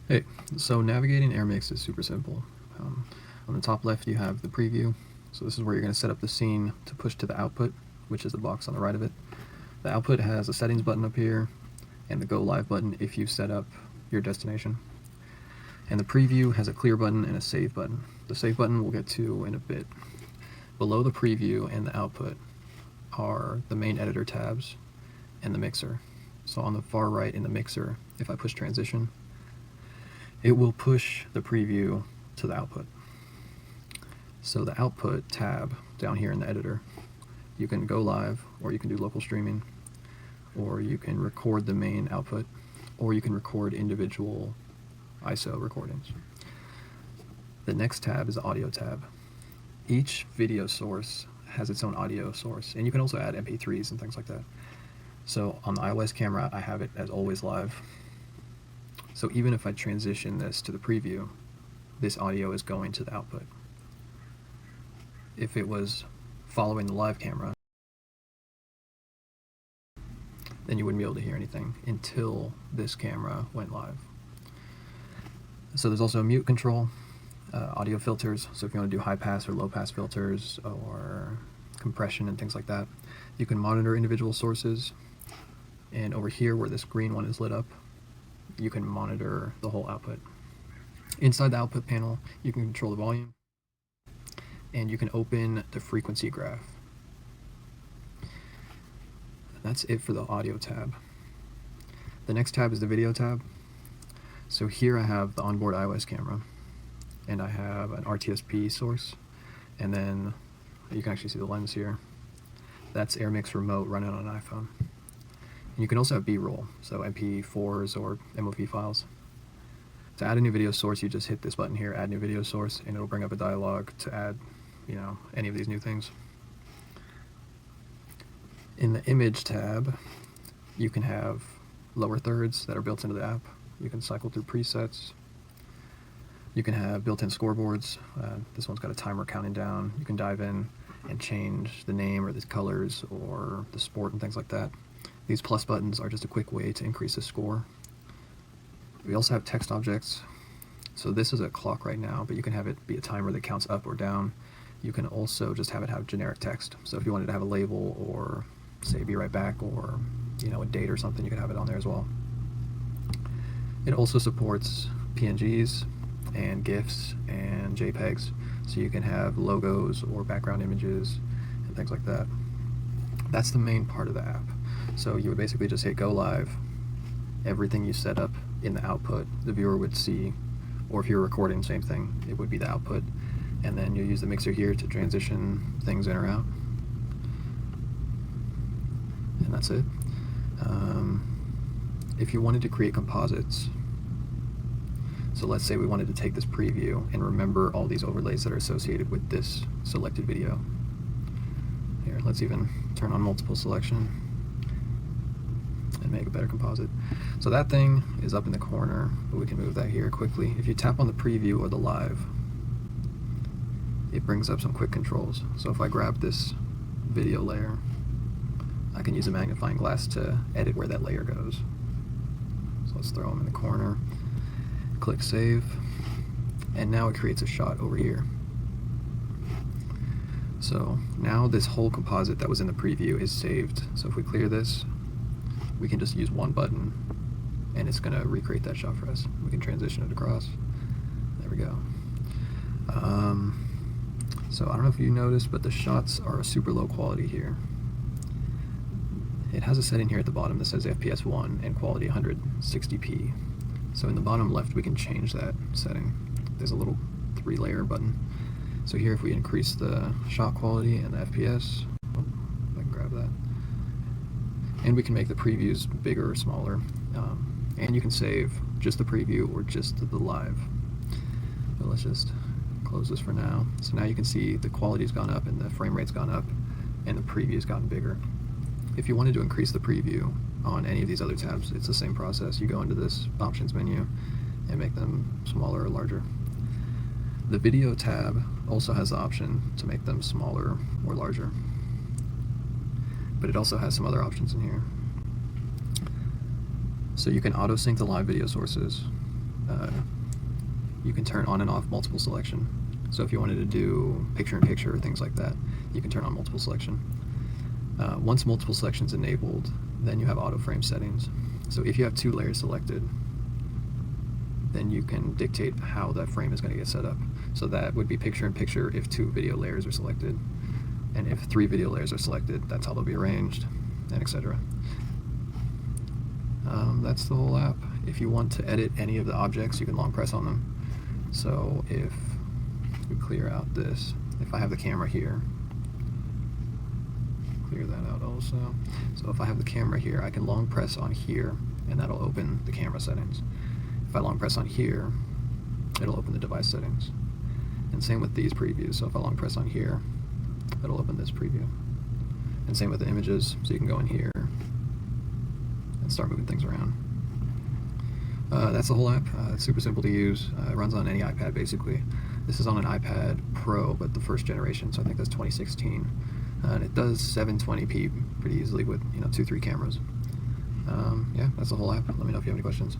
Hey, so navigating Airmix is super simple. On the top left you have the preview, so this is where you're going to set up the scene to push to the output, which is the box on the right of it. The output has a settings button up here, and the go live button if you set up your destination. And the preview has a clear button and a save button. The save button we'll get to in a bit. Below the preview and the output are the main editor tabs and the mixer. So on the far right in the mixer, if I push transition, it will push the preview to the output. So the output tab down here in the editor, you can go live, or you can do local streaming, or you can record the main output, or you can record individual ISO recordings. The next tab is the audio tab. Each video source has its own audio source, and you can also add MP3s and things like that. So on the iOS camera, I have it as always live. So even if I transition this to the preview, this audio is going to the output. If it was following the live camera, then you wouldn't be able to hear anything until this camera went live. So there's also a mute control, audio filters. So if you want to do high pass or low pass filters or compression and things like that, you can monitor individual sources. And over here where this green one is lit up, you can monitor the whole output. Inside the output panel, you can control the volume, and you can open the frequency graph. That's it for the audio tab. The next tab is the video tab. So here I have the onboard iOS camera, and I have an RTSP source, and then you can actually see the lens here. That's Airmix remote running on an iPhone. And you can also have B-roll, so MP4s or MOV files. To add a new video source, you just hit this button here, add new video source, and it'll bring up a dialog to add, any of these new things. In the image tab, you can have lower thirds that are built into the app. You can cycle through presets. You can have built-in scoreboards. This one's got a timer counting down. You can dive in and change the name or the colors or the sport and things like that. These plus buttons are just a quick way to increase the score. We also have text objects. So this is a clock right now, but you can have it be a timer that counts up or down. You can also just have it have generic text. So if you wanted to have a label or say be right back or a date or something, you could have it on there as well. It also supports PNGs and GIFs and JPEGs, so you can have logos or background images and things like that. That's the main part of the app. So you would basically just hit go live. Everything you set up in the output, the viewer would see, or if you're recording, same thing, it would be the output. And then you use the mixer here to transition things in or out. And that's it. If you wanted to create composites, so let's say we wanted to take this preview and remember all these overlays that are associated with this selected video. Here, let's even turn on multiple selection and make a better composite. So that thing is up in the corner, but we can move that here quickly. If you tap on the preview or the live, it brings up some quick controls. So if I grab this video layer, I can use a magnifying glass to edit where that layer goes. So let's throw them in the corner, click save, and now it creates a shot over here. So now this whole composite that was in the preview is saved. So if we clear this, we can just use one button and it's gonna recreate that shot for us. We can transition it across. There we go. So I don't know if you noticed, but the shots are super low quality here. It has a setting here at the bottom that says FPS 1 and quality 160p. So in the bottom left, we can change that setting. There's a little 3-layer button. So here, if we increase the shot quality and the FPS, I can grab that. And we can make the previews bigger or smaller. And you can save just the preview or just the live. But let's just close this for now. So now you can see the quality's gone up and the frame rate's gone up and the preview's gotten bigger. If you wanted to increase the preview on any of these other tabs, it's the same process. You go into this options menu and make them smaller or larger. The video tab also has the option to make them smaller or larger, but it also has some other options in here. So you can auto sync the live video sources, you can turn on and off multiple selection. So if you wanted to do picture-in-picture or things like that, you can turn on multiple selection. Once multiple selection is enabled, then you have auto frame settings. So if you have 2 layers selected, then you can dictate how that frame is going to get set up. So that would be picture-in-picture if 2 video layers are selected, and if 3 video layers are selected, that's how they'll be arranged, and etc. That's the whole app. If you want to edit any of the objects, you can long press on them. So if we clear out this, if I have the camera here, clear that out also. So if I have the camera here, I can long press on here, and that'll open the camera settings. If I long press on here, it'll open the device settings. And same with these previews. So if I long press on here, it'll open this preview. And same with the images. So you can go in here and start moving things around. That's the whole app. It's super simple to use. It runs on any iPad basically. This is on an iPad Pro, but the first generation, so I think that's 2016. And it does 720p pretty easily with 2-3 cameras. Yeah, that's the whole app. Let me know if you have any questions.